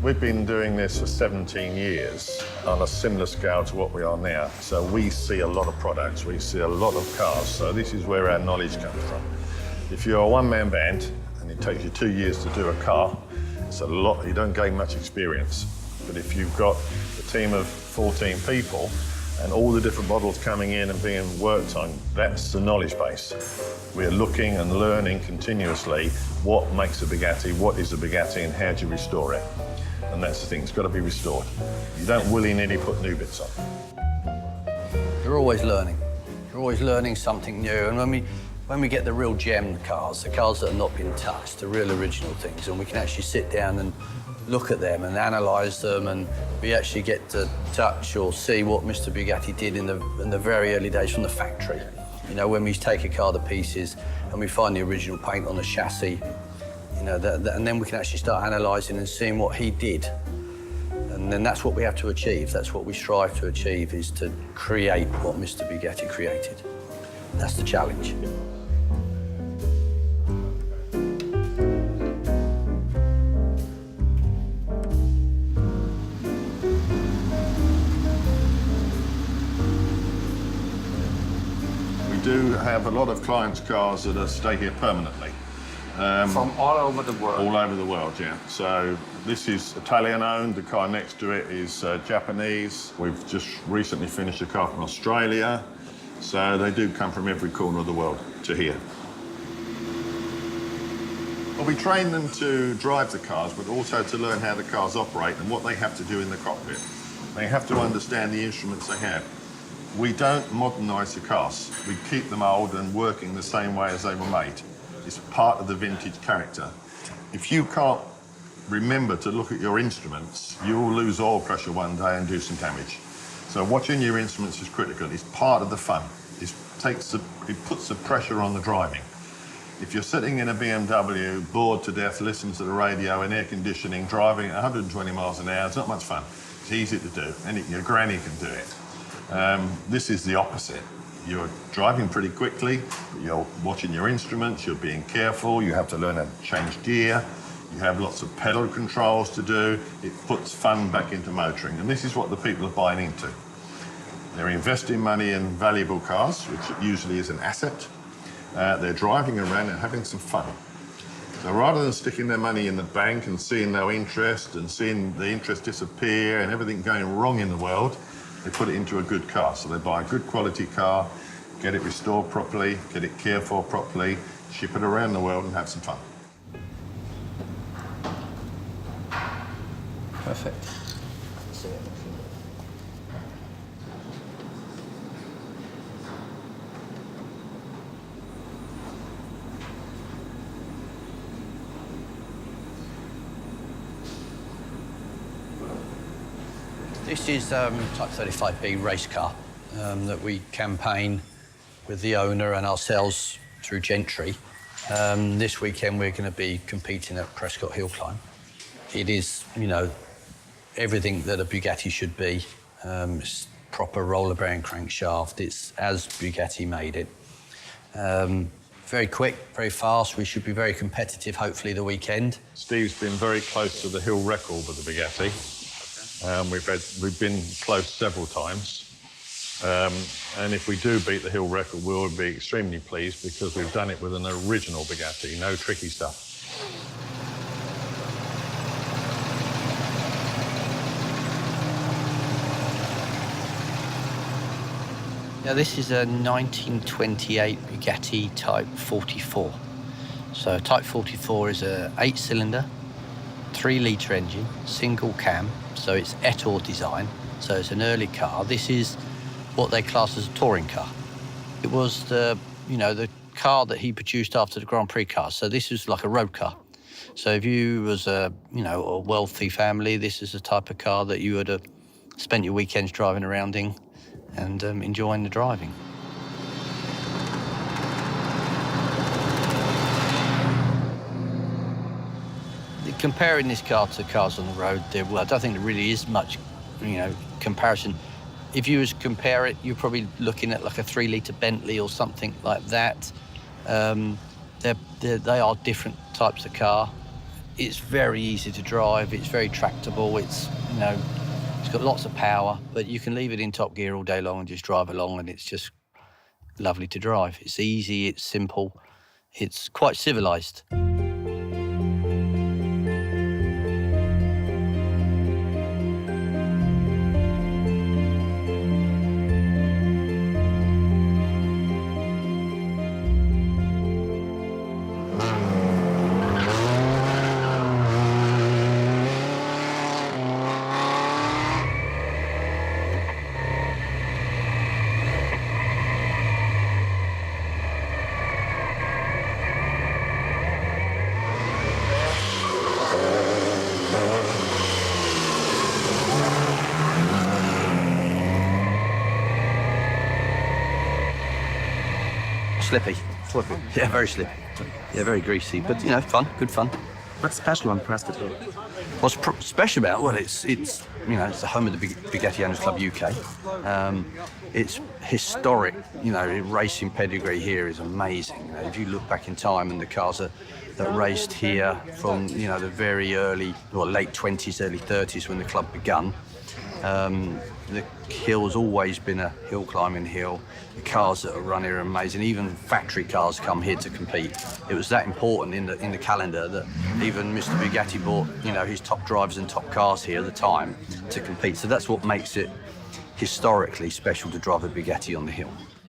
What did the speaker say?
We've been doing this for 17 years on a similar scale to what we are now. So we see a lot of products, we see a lot of cars. So this is where our knowledge comes from. If you're a one-man band and it takes you 2 years to do a car, it's a lot, you don't gain much experience. But if you've got a team of 14 people and all the different models coming in and being worked on, that's the knowledge base. We're looking and learning continuously what makes a Bugatti, what is a Bugatti, and how do you restore it. And that's the thing, it's got to be restored. You don't willy-nilly put new bits on. You're always learning. You're always learning something new. And when we get the real gem cars, the cars that have not been touched, the real original things, and we can actually sit down and look at them and analyse them, and we actually get to touch or see what Mr. Bugatti did in the very early days from the factory. You know, when we take a car to pieces and we find the original paint on the chassis, you know, and then we can actually start analysing and seeing what he did. And then that's what we have to achieve. That's what we strive to achieve, is to create what Mr. Bugatti created. That's the challenge. We do have a lot of clients' cars that stay here permanently. From all over the world? All over the world, yeah. So this is Italian-owned. The car next to it is Japanese. We've just recently finished a car from Australia. So they do come from every corner of the world to here. Well, we train them to drive the cars, but also to learn how the cars operate and what they have to do in the cockpit. They have to understand the instruments they have. We don't modernise the cars. We keep them old and working the same way as they were made. It's part of the vintage character. If you can't remember to look at your instruments, you will lose oil pressure one day and do some damage. So watching your instruments is critical. It's part of the fun. It puts the pressure on the driving. If you're sitting in a BMW, bored to death, listening to the radio and air conditioning, driving at 120 miles an hour, it's not much fun. It's easy to do, and your granny can do it. This is the opposite. You're driving pretty quickly, but you're watching your instruments, you're being careful, you have to learn how to change gear, you have lots of pedal controls to do. It puts fun back into motoring, and this is what the people are buying into. They're investing money in valuable cars, which usually is an asset. They're driving around and having some fun. So rather than sticking their money in the bank and seeing no interest and seeing the interest disappear and everything going wrong in the world, they put it into a good car. So they buy a good quality car, get it restored properly, get it cared for properly, ship it around the world and have some fun. Perfect. This is Type 35B race car that we campaign with the owner and ourselves through Gentry. This weekend we're going to be competing at Prescott Hill Climb. It is, you know, everything that a Bugatti should be. It's proper roller bearing crankshaft. It's as Bugatti made it. Very quick, very fast. We should be very competitive, hopefully, the weekend. Steve's been very close to the hill record with the Bugatti. We've been close several times. And if we do beat the hill record, we'll be extremely pleased because we've done it with an original Bugatti, no tricky stuff. Now, this is a 1928 Bugatti Type 44. So Type 44 is a 8-cylinder, 3-litre engine, single cam, so it's Ettore design, so it's an early car. This is what they class as a touring car. It was the car that he produced after the Grand Prix car, so this is like a road car. So if you was a wealthy family, this is the type of car that you would have spent your weekends driving around in and enjoying the driving. Comparing this car to cars on the road, I don't think there really is much, comparison. If you was to compare it, you're probably looking at like a 3-litre Bentley or something like that. They are different types of car. It's very easy to drive. It's very tractable. It's, you know, it's got lots of power, but you can leave it in top gear all day long and just drive along, and it's just lovely to drive. It's easy, it's simple, it's quite civilized. Slippy. Slippy. Yeah, very slippy. Yeah, very greasy, but, you know, fun, good fun. What's special on Prescott? What's special about it? Well, it's you know, it's the home of the Bugatti Owners Club UK. It's historic, you know, racing pedigree here is amazing. You know, if you look back in time and the cars that raced here from, you know, the very early, well, late 20s, early 30s when the club begun, the hill's always been a hill climbing hill. The cars that are run here are amazing. Even factory cars come here to compete. It was that important in the calendar that even Mr. Bugatti bought, you know, his top drivers and top cars here at the time to compete. So that's what makes it historically special to drive a Bugatti on the hill.